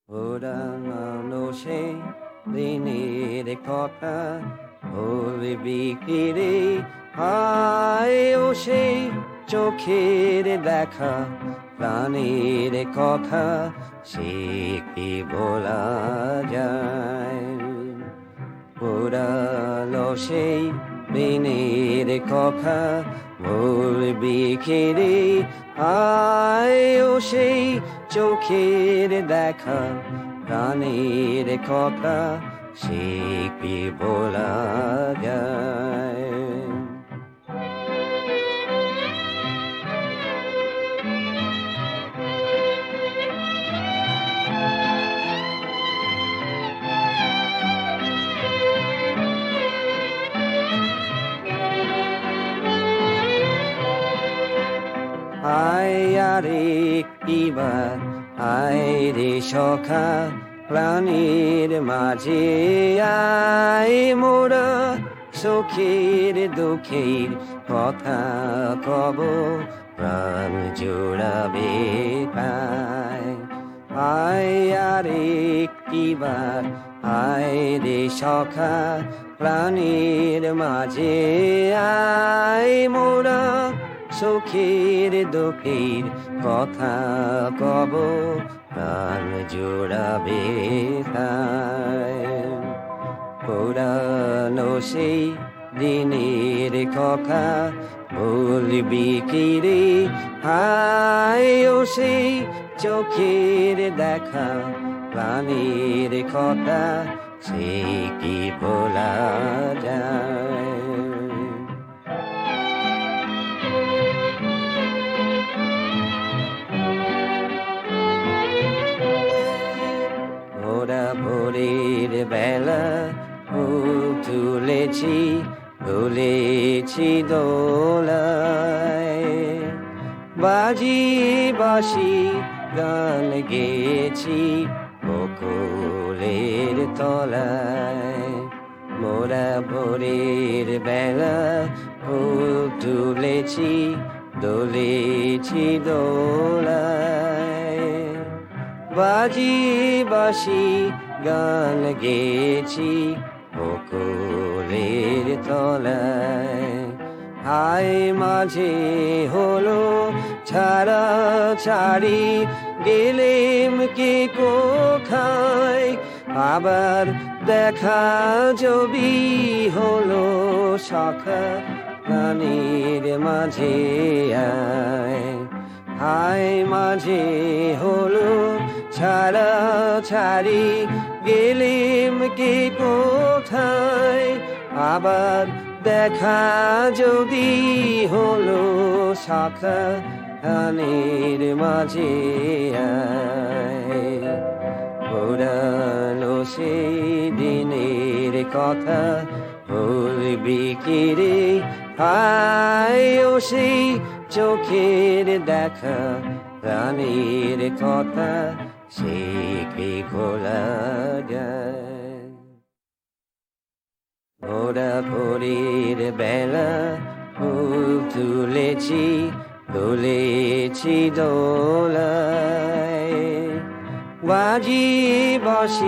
পুরানো সেই দিনের কথা ভুলবি কি রে? হায় ও সেই চোখের দেখা, প্রাণের কথা সে কি বলা যায়? পুরানো সেই দিনের কথা ভুলবি কি রে? হায় ও সেই চোখের দেখা, প্রাণের কথা সে কি বলা যায়? আয় আরে একটিবার আয় রে সখা, প্রাণীর মাঝে আয় মোরা সুখের দুঃখের কথা কব, প্রাণ জোড়াবে পায়। আয় আরে একটিবার আয় রে সখা, প্রাণীর মাঝে আয় মোরা সুখের দুঃখের কথা কব, প্রাণ জোড়াবে তাই। পুরানো সেই দিনের কথা ভুলবি কি রে? হায় ও সেই চোখের দেখা, প্রাণের কথা সে কি বলা যায়? ভোরের বেলা ফুল তুলেছি, তুলেছি দোলায়, বাজি বাসি গান গেয়েছি বকুলের তলায়। মোরা ভোরের বেলা ফুল তুলেছি, দোলেছি দোলায়, বাজি বাসি গান গেয়েছি বকুলের তলায়। হায় মাঝে হলো ছাড়া ছাড়ি, গেলেম কে কোথায়? আবার দেখা জবি হলো সখা, প্রাণীর মাঝে আয়। হায় মাঝে হলো ছাড়া ছাড়ি, গেলেম কে কোথায়? আবার দেখা যদি হলো সখা, প্রাণীর মাঝে আয়। পুরানো সেই দিনের কথা ভুলবি কি রে? হায় ও সেই চোখের দেখা, প্রাণের কথা সে কি ভোলা যায়? ওরা ভোরের বেলা ফুল তুলেছি, তুলেছি দোলায়, বাজি বাসি